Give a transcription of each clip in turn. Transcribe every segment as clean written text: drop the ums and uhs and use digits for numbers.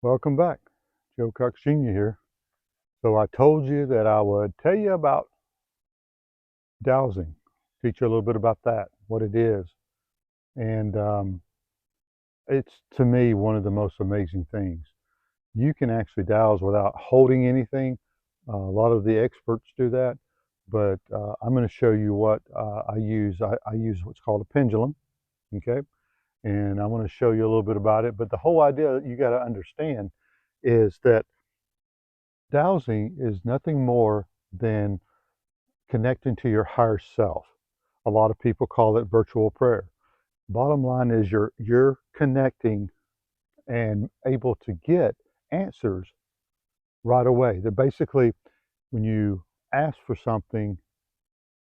Welcome back. Joe Cox Jr. here. So I told you that I would tell you about dowsing, teach you a little bit about that, what it is. And it's, to me, one of the most amazing things. You can actually dowse without holding anything. A lot of the experts do that, but I'm going to show you what I use. I use what's called a pendulum, okay? And I want to show you a little bit about it. But the whole idea that you got to understand is that dowsing is nothing more than connecting to your higher self. A lot of people call it virtual prayer. Bottom line is you're connecting and able to get answers right away. They're basically, when you ask for something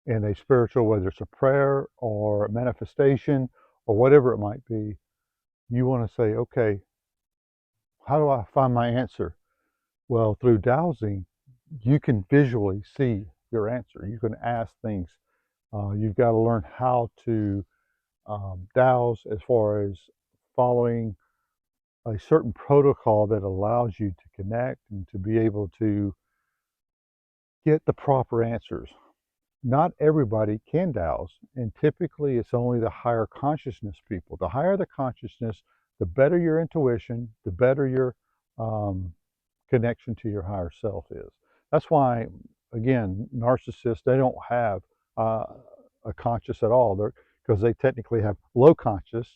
in a spiritual, whether it's a prayer or a manifestation or whatever it might be, you want to say, okay, how do I find my answer? Well, through dowsing, you can visually see your answer. You can ask things. You've got to learn how to dowse as far as following a certain protocol that allows you to connect and to be able to get the proper answers. Not everybody can dowse, and typically it's only the higher consciousness people. The higher the consciousness, the better your intuition, the better your connection to your higher self is. That's why, again, narcissists, they don't have a conscious at all. Because they technically have low consciousness,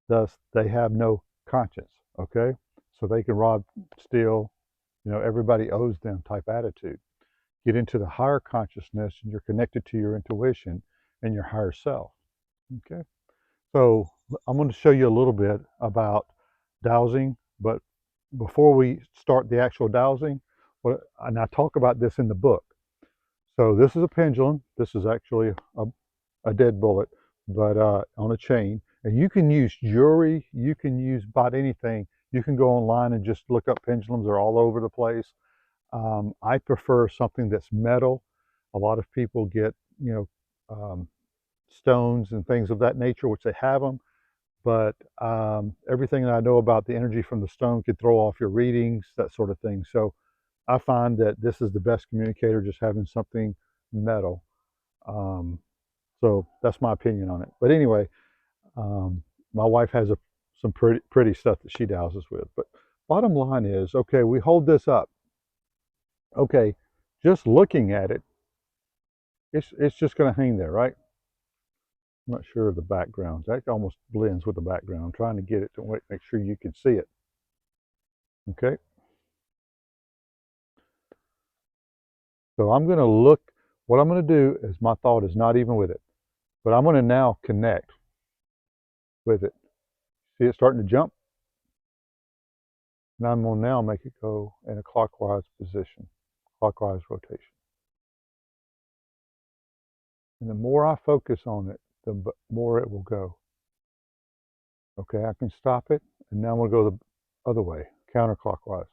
thus they have no conscience, okay? So they can rob, steal, everybody owes them type attitude. Get into the higher consciousness and you're connected to your intuition and your higher self, okay? So I'm going to show you a little bit about dowsing, but before we start the actual dowsing, and I talk about this in the book. So this is a pendulum. This is actually a dead bullet, but on a chain. And you can use jewelry. You can use about anything. You can go online and just look up pendulums. They're all over the place. I prefer something that's metal. A lot of people get, stones and things of that nature, which they have them. But everything that I know about the energy from the stone could throw off your readings, that sort of thing. So I find that this is the best communicator, just having something metal. So that's my opinion on it. But anyway, my wife has some pretty stuff that she dowses with. But bottom line is, okay, we hold this up. Okay, just looking at it, it's just going to hang there, right? I'm not sure of the background. That almost blends with the background. I'm trying to get it to make sure you can see it. Okay. So I'm going to look. What I'm going to do is, my thought is not even with it, but I'm going to now connect with it. See it starting to jump? And I'm going to now make it go in a clockwise position, clockwise rotation. And the more I focus on it, the more it will go. Okay, I can stop it, and now I'm going to go the other way, counterclockwise.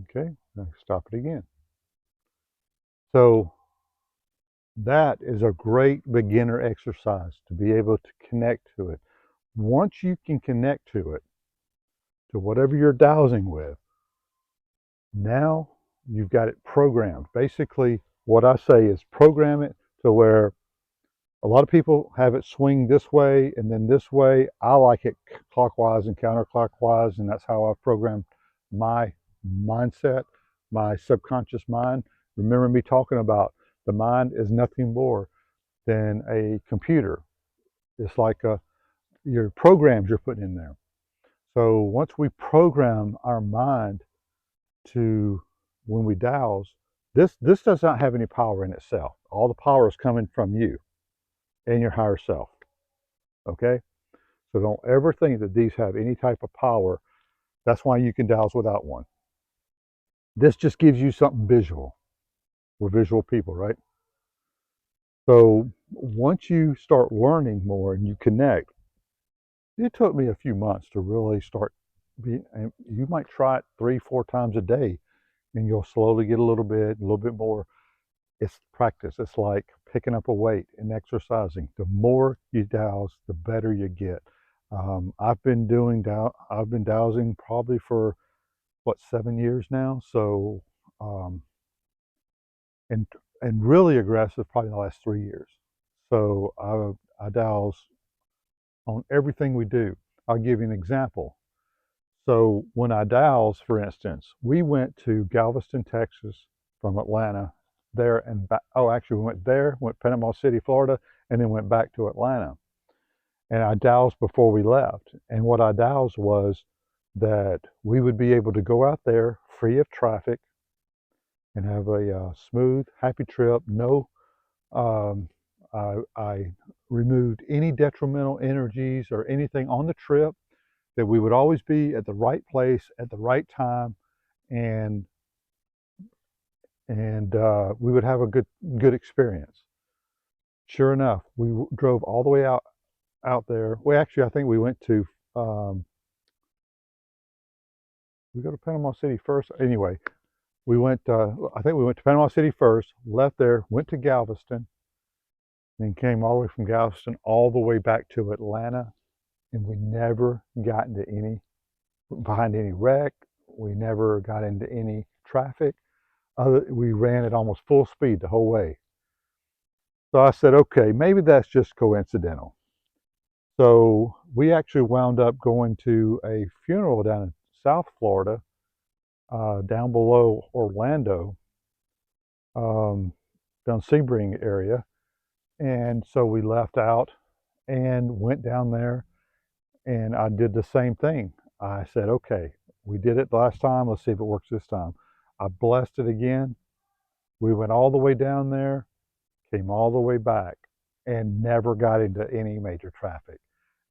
Okay, now stop it again. So that is a great beginner exercise to be able to connect to it. Once you can connect to it, to whatever you're dowsing with, now you've got it programmed. Basically, what I say is program it to where a lot of people have it swing this way and then this way. I like it clockwise and counterclockwise, and that's how I've programmed my mindset, my subconscious mind. Remember me talking about the mind is nothing more than a computer. It's like your programs you're putting in there. So once we program our mind to, when we dowse, this does not have any power in itself. All the power is coming from you and your higher self. Okay? So don't ever think that these have any type of power. That's why you can dowse without one. This just gives you something visual. We're visual people, right? So once you start learning more and you connect, it took me a few months to really start being, and you might try it 3-4 times a day, and you'll slowly get a little bit more. It's practice. It's like picking up a weight and exercising. The more you dowse, the better you get. I've been dowsing probably for what, 7 years now. So, um, and and really aggressive probably the last 3 years. So I dowse on everything we do. I'll give you an example. So when I dowse, for instance, we went to Galveston, Texas from Atlanta, there and back. Oh, actually, we went there, went to Panama City, Florida, and then went back to Atlanta. And I dowsed before we left. And what I dowsed was that we would be able to go out there free of traffic and have a smooth, happy trip. No, um, I removed any detrimental energies or anything on the trip, that we would always be at the right place at the right time, and we would have a good experience. Sure enough, we drove all the way out there. We actually, I think we went to we go to Panama City first. Anyway, we went. I think we went to Panama City first. Left there, went to Galveston, then came all the way from Galveston all the way back to Atlanta, and we never got into behind any wreck. We never got into any traffic. We ran at almost full speed the whole way. So I said, okay, maybe that's just coincidental. So we actually wound up going to a funeral down in South Florida, down below Orlando, down Sebring area. And so we left out and went down there, and I did the same thing. I said, okay, we did it last time. Let's see if it works this time. I blessed it again. We went all the way down there, came all the way back, and never got into any major traffic.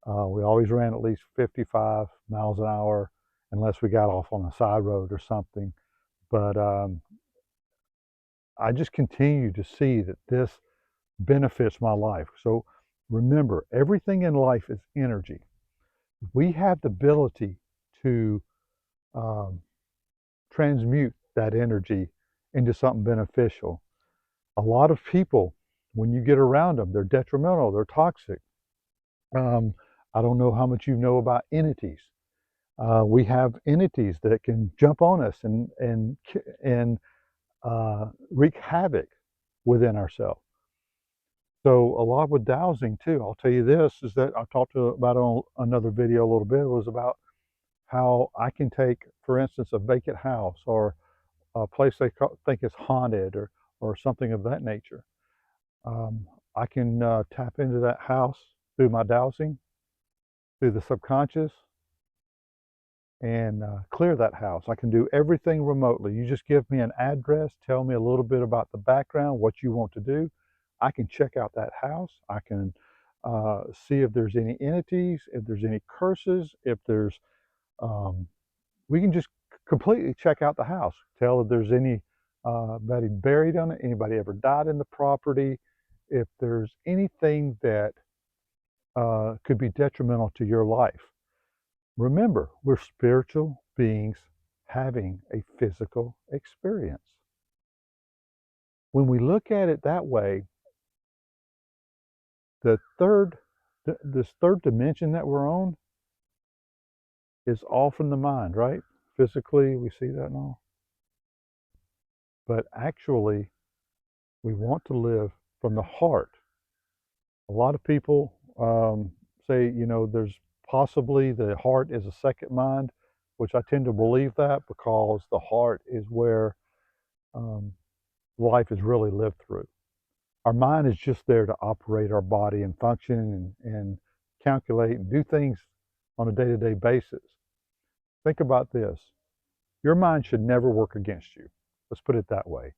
We always ran at least 55 miles an hour, unless we got off on a side road or something. But I just continue to see that this benefits my life. So remember, everything in life is energy. We have the ability to um, transmute that energy into something beneficial. A lot of people, when you get around them, they're detrimental, they're toxic. I don't know how much you know about entities. We have entities that can jump on us and wreak havoc within ourselves. So a lot with dowsing too. I'll tell you this, is that I talked about on another video a little bit. It was about how I can take, for instance, a vacant house or a place they think is haunted or something of that nature. I can tap into that house through my dowsing, through the subconscious, and clear that house. I can do everything remotely. You just give me an address, tell me a little bit about the background, what you want to do. I can check out that house. I can see if there's any entities, if there's any curses, if there's, we can just completely check out the house. Tell if there's anybody buried on it, anybody ever died in the property, if there's anything that could be detrimental to your life. Remember, we're spiritual beings having a physical experience. When we look at it that way, this third dimension that we're on is all from the mind, right? Physically, we see that and all. But actually, we want to live from the heart. A lot of people say, there's possibly the heart is a second mind, which I tend to believe that, because the heart is where life is really lived through. Our mind is just there to operate our body and function and calculate and do things on a day-to-day basis. Think about this. Your mind should never work against you. Let's put it that way.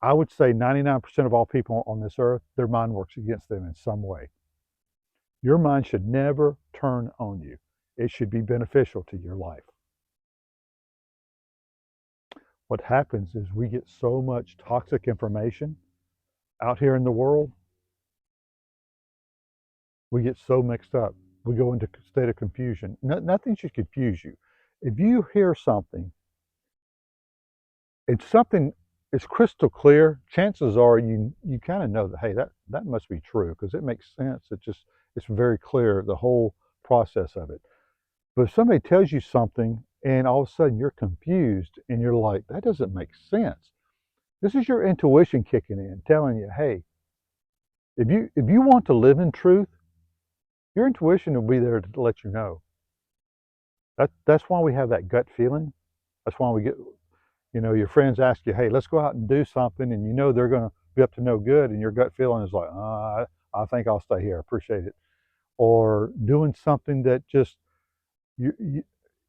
I would say 99% of all people on this earth, their mind works against them in some way. Your mind should never turn on you. It should be beneficial to your life. What happens is we get so much toxic information out here in the world. We get so mixed up. We go into a state of confusion. Nothing should confuse you. If you hear something, it's something it's crystal clear, chances are you kind of know that, hey, that must be true because it makes sense. It's very clear, the whole process of it. But if somebody tells you something and all of a sudden you're confused and you're like, that doesn't make sense. This is your intuition kicking in, telling you, hey, if you want to live in truth, your intuition will be there to let you know. That's why we have that gut feeling. That's why we get, your friends ask you, hey, let's go out and do something, and they're going to be up to no good, and your gut feeling is like, I think I'll stay here. Appreciate it. Or doing something that just you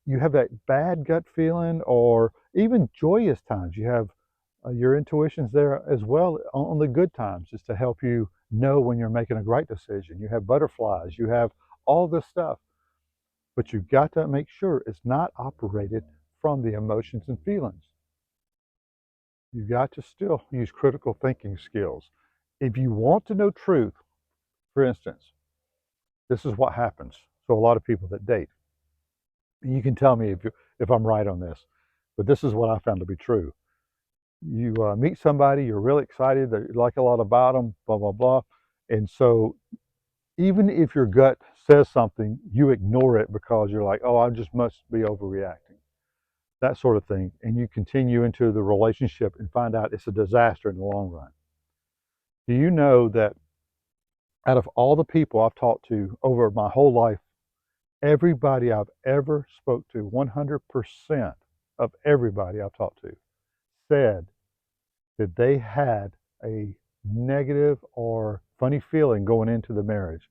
you have that bad gut feeling, or even joyous times. You have your intuition's there as well on the good times, just to help you know when you're making a great decision. You have butterflies. You have all this stuff, but you've got to make sure it's not operated from the emotions and feelings. You've got to still use critical thinking skills. If you want to know truth, for instance, this is what happens. So a lot of people that date, you can tell me if I'm right on this, but this is what I found to be true. You meet somebody, you're really excited, you like a lot about them, blah, blah, blah. And so even if your gut says something, you ignore it because you're like, oh, I just must be overreacting, that sort of thing. And you continue into the relationship and find out it's a disaster in the long run. Do you know that out of all the people I've talked to over my whole life, everybody I've ever spoke to, 100% of everybody I've talked to, said that they had a negative or funny feeling going into the marriage.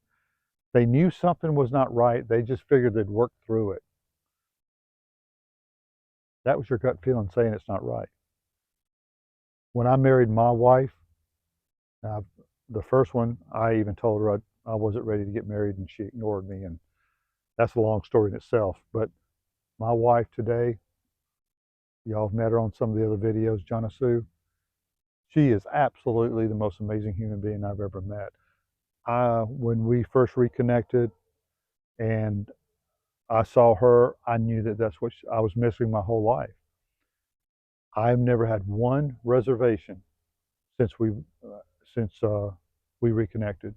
They knew something was not right. They just figured they'd work through it. That was your gut feeling saying it's not right. When I married my wife, the first one, I even told her I wasn't ready to get married, and she ignored me. And that's a long story in itself. But my wife today, y'all have met her on some of the other videos, Jonna Sue. She is absolutely the most amazing human being I've ever met. When we first reconnected and I saw her, I knew that that's what I was missing my whole life. I've never had one reservation since we reconnected.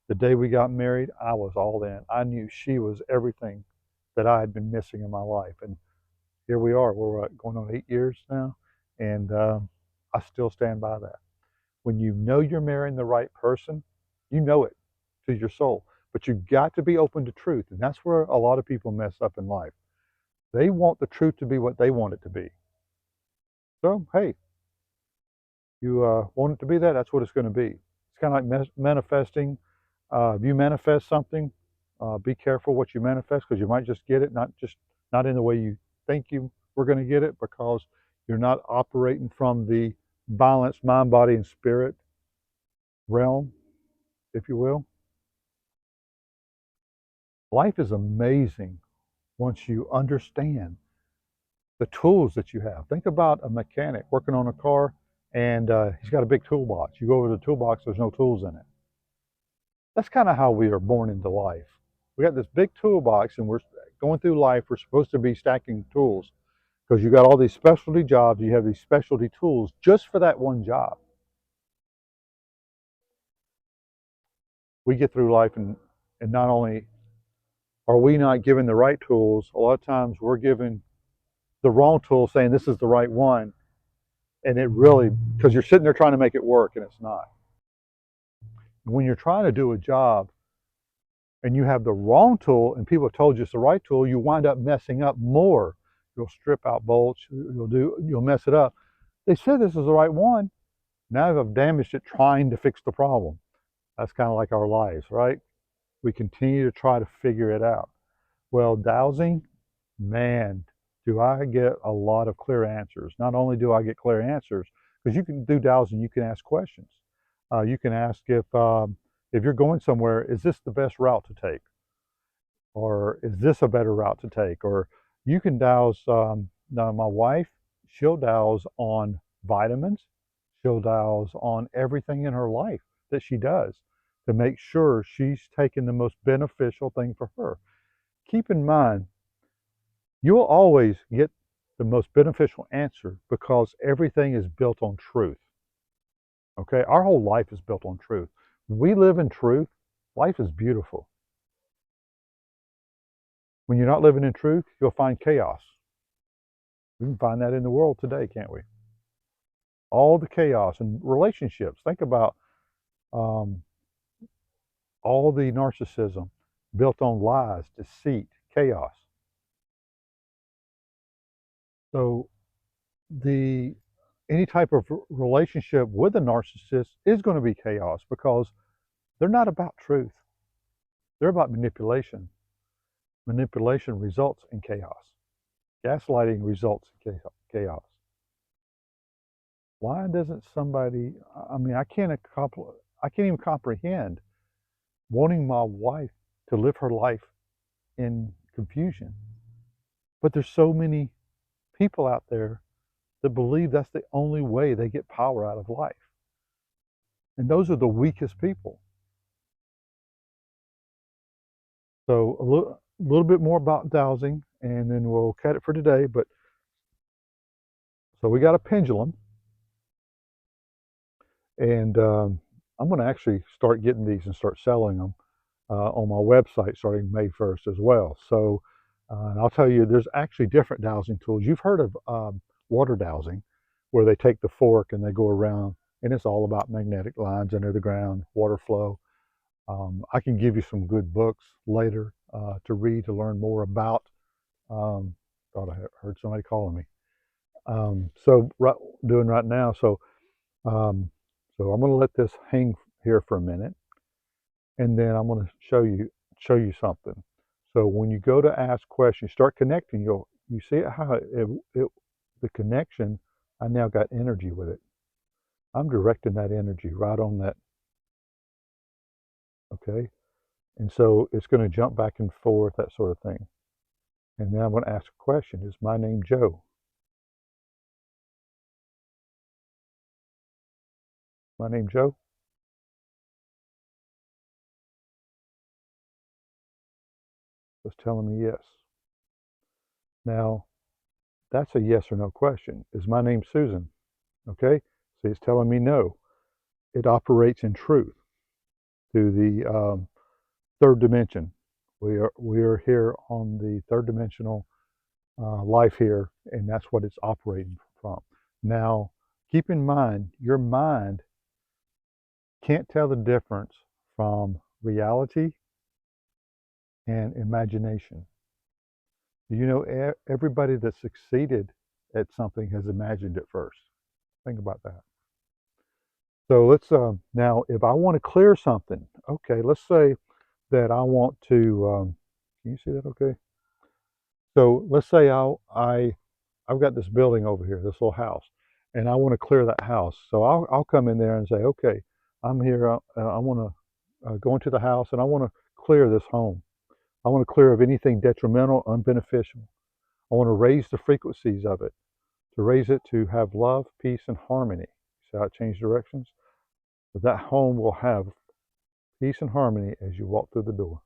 The day we got married, I was all in. I knew she was everything that I had been missing in my life, and here we are. We're going on 8 years now, and I still stand by that. When you know you're marrying the right person, you know it to your soul. But you've got to be open to truth, and that's where a lot of people mess up in life. They want the truth to be what they want it to be. So, hey, you want it to be that, that's what it's going to be. It's kind of like manifesting. If you manifest something, be careful what you manifest, because you might just get it, not in the way you think you were going to get it, because you're not operating from the balanced mind, body, and spirit realm, if you will. Life is amazing once you understand the tools that you have. Think about a mechanic working on a car, and he's got a big toolbox. You go over to the toolbox, there's no tools in it. That's kind of how we are born into life. We got this big toolbox, and we're going through life. We're supposed to be stacking tools because you got all these specialty jobs. You have these specialty tools just for that one job. We get through life, and not only are we not given the right tools, a lot of times we're given the wrong tool, saying this is the right one, and it really, because you're sitting there trying to make it work, and it's not. When you're trying to do a job and you have the wrong tool and people have told you it's the right tool, you wind up messing up more. You'll strip out bolts, you'll mess it up. They said this is the right one. Now I've damaged it trying to fix the problem. That's kind of like our lives, right? We continue to try to figure it out. Well, dowsing, man, do I get a lot of clear answers. Not only do I get clear answers, because you can do dowsing, you can ask questions. You can ask if you're going somewhere, is this the best route to take? Or is this a better route to take? Or you can douse, now my wife, she'll douse on vitamins. She'll douse on everything in her life that she does to make sure she's taking the most beneficial thing for her. Keep in mind, you'll always get the most beneficial answer because everything is built on truth. Okay, our whole life is built on truth. When we live in truth, life is beautiful. When you're not living in truth, you'll find chaos. We can find that in the world today, can't we? All the chaos and relationships. Think about um, all the narcissism built on lies, deceit, chaos. So the any type of relationship with a narcissist is going to be chaos because they're not about truth. They're about manipulation. Manipulation results in chaos. Gaslighting results in chaos. Why doesn't somebody, I mean, I can't even comprehend wanting my wife to live her life in confusion. But there's so many people out there that believe that's the only way they get power out of life. And those are the weakest people. So a little bit more about dowsing, and then we'll cut it for today. But so we got a pendulum, and I'm going to actually start getting these and start selling them on my website starting May 1st as well. So I'll tell you, there's actually different dowsing tools. You've heard of water dowsing, where they take the fork and they go around, and it's all about magnetic lines under the ground, water flow. I can give you some good books later to read to learn more about. Thought I heard somebody calling me. Doing right now. Um, so I'm going to let this hang here for a minute, and then I'm going to show you something. So when you go to ask questions, start connecting. You see how the connection. I now got energy with it. I'm directing that energy right on that. Okay, and so it's going to jump back and forth, that sort of thing. And then I'm going to ask a question. Is my name Joe? My name Joe? Was telling me yes. Now, that's a yes or no question. Is my name Susan? Okay, so it's telling me no. It operates in truth through the third dimension. We are here on the third dimensional life here, and that's what it's operating from. Now, keep in mind, your mind can't tell the difference from reality and imagination. Do you know everybody that succeeded at something has imagined it first? Think about that. So let's now, if I want to clear something, okay, let's say that I want to. Can you see that? Okay. So let's say I've got this building over here, this little house, and I want to clear that house. So I'll come in there and say, okay, I'm here. I want to go into the house and I want to clear this home. I want to clear of anything detrimental, unbeneficial. I want to raise the frequencies of it, to raise it to have love, peace, and harmony. See how it changed directions? But that home will have peace and harmony as you walk through the door.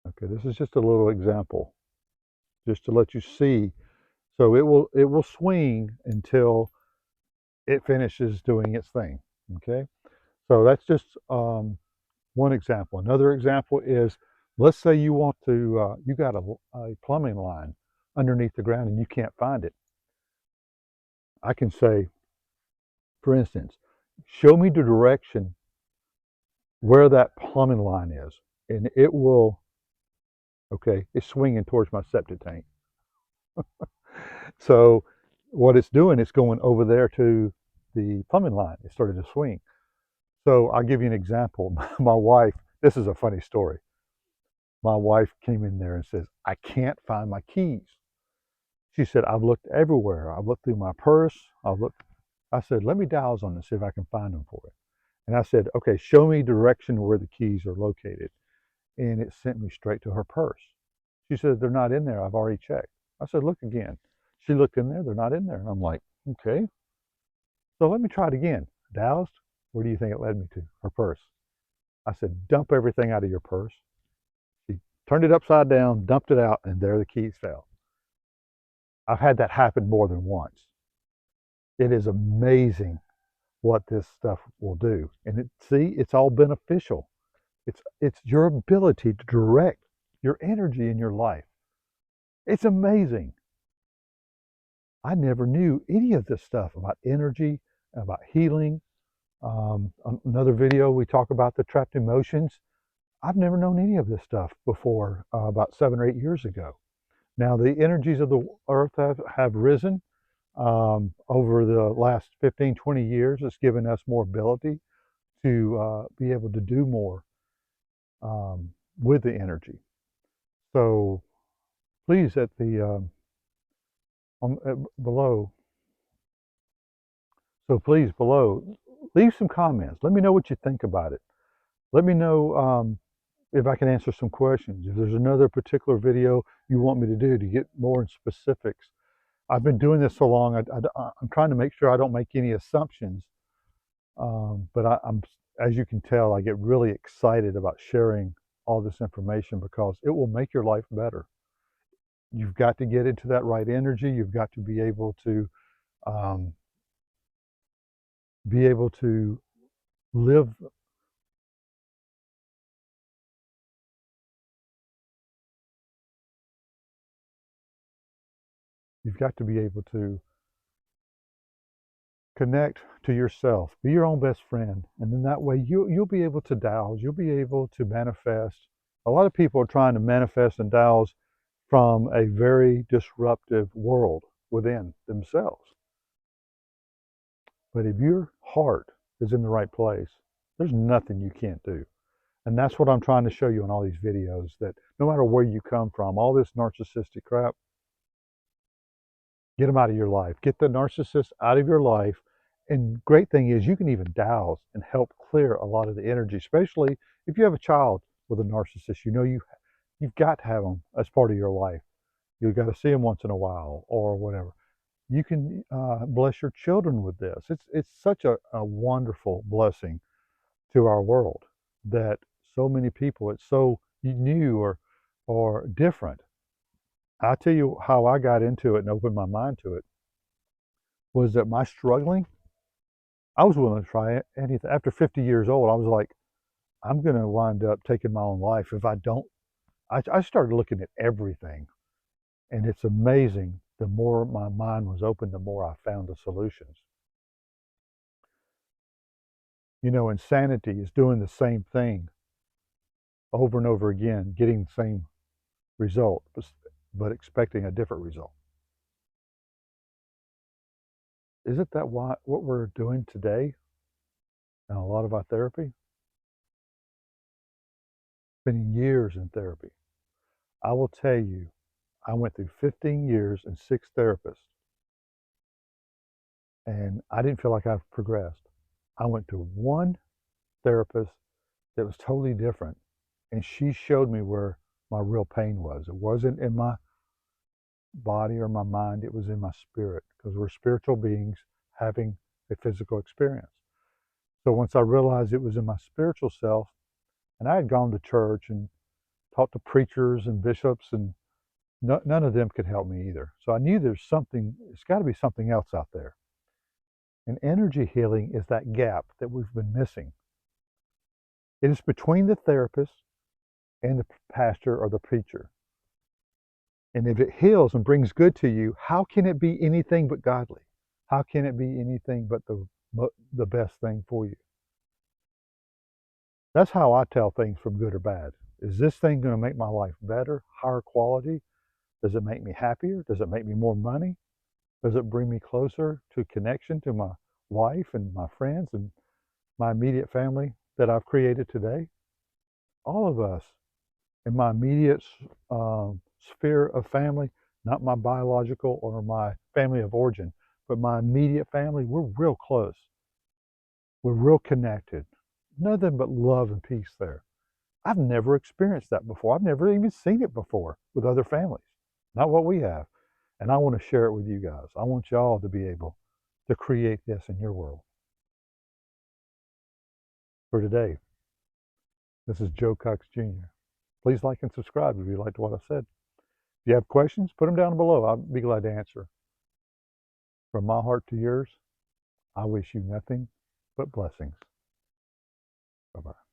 Okay, this is just a little example, just to let you see. So it will swing until it finishes doing its thing. Okay, so that's just one example. Another example is, let's say you want to you got a plumbing line underneath the ground and you can't find it. I can say, for instance, show me the direction where that plumbing line is, and it will. Okay, it's swinging towards my septic tank. So what it's doing, it's going over there to the plumbing line. It started to swing. So I'll give you an example. My wife, this is a funny story. My wife came in there and says, I can't find my keys. She said, I've looked everywhere. I've looked through my purse. I said, let me douse on and see if I can find them for you. And I said, okay, show me direction where the keys are located. And it sent me straight to her purse. She said, they're not in there. I've already checked. I said, look again. She looked in there. They're not in there. And I'm like, okay. So let me try it again. Doused. Where do you think it led me to? Her purse. I said, dump everything out of your purse. She turned it upside down, dumped it out, and there the keys fell. I've had that happen more than once. It is amazing what this stuff will do. And it's all beneficial. It's your ability to direct your energy in your life. It's amazing. I never knew any of this stuff about energy, about healing. Another video, we talk about the trapped emotions. I've never known any of this stuff before, about 7 or 8 years ago. Now, the energies of the earth have risen over the last 15, 20 years. It's given us more ability to be able to do more with the energy. So please, at the below, leave some comments. Let me know what you think about it. Let me know if I can answer some questions. If there's another particular video you want me to do to get more in specifics. I've been doing this so long, I'm trying to make sure I don't make any assumptions. But I'm, as you can tell, I get really excited about sharing all this information because it will make your life better. You've got to get into that right energy. You've got to be able to um, live. You've got to be able to connect to yourself, be your own best friend, and then that way you'll be able to dowse, you'll be able to manifest. A lot of people are trying to manifest and dowse from a very disruptive world within themselves. But if your heart is in the right place, there's nothing you can't do. And that's what I'm trying to show you in all these videos, that no matter where you come from, all this narcissistic crap, get them out of your life. Get the narcissist out of your life. And great thing is you can even dowse and help clear a lot of the energy, especially if you have a child with a narcissist. You know you've got to have them as part of your life. You've got to see them once in a while or whatever. You can bless your children with this. It's such a wonderful blessing to our world that so many people, it's so new or different. I'll tell you how I got into it and opened my mind to it was that my struggling, I was willing to try anything. After 50 years old, I was like, I'm going to wind up taking my own life if I don't. I started looking at everything, and it's amazing. The more my mind was open, the more I found the solutions. You know, insanity is doing the same thing over and over again, getting the same result, but expecting a different result. Isn't that what we're doing today in a lot of our therapy? Spending years in therapy. I will tell you, I went through 15 years and 6 therapists, and I didn't feel like I've progressed. I went to one therapist that was totally different, and she showed me where my real pain was. It wasn't in my body or my mind, it was in my spirit, because we're spiritual beings having a physical experience. So once I realized it was in my spiritual self, and I had gone to church and talked to preachers and bishops, and none of them could help me either. So I knew there's something, it's got to be something else out there. And energy healing is that gap that we've been missing. It is between the therapist and the pastor or the preacher. And if it heals and brings good to you, how can it be anything but godly? How can it be anything but the best thing for you? That's how I tell things from good or bad. Is this thing going to make my life better, higher quality? Does it make me happier? Does it make me more money? Does it bring me closer to connection to my wife and my friends and my immediate family that I've created today? All of us in my immediate sphere of family, not my biological or my family of origin, but my immediate family, we're real close. We're real connected. Nothing but love and peace there. I've never experienced that before. I've never even seen it before with other families. Not what we have. And I want to share it with you guys. I want y'all to be able to create this in your world. For today, this is Joe Cox Jr. Please like and subscribe if you liked what I said. If you have questions, put them down below. I'll be glad to answer. From my heart to yours, I wish you nothing but blessings. Bye-bye.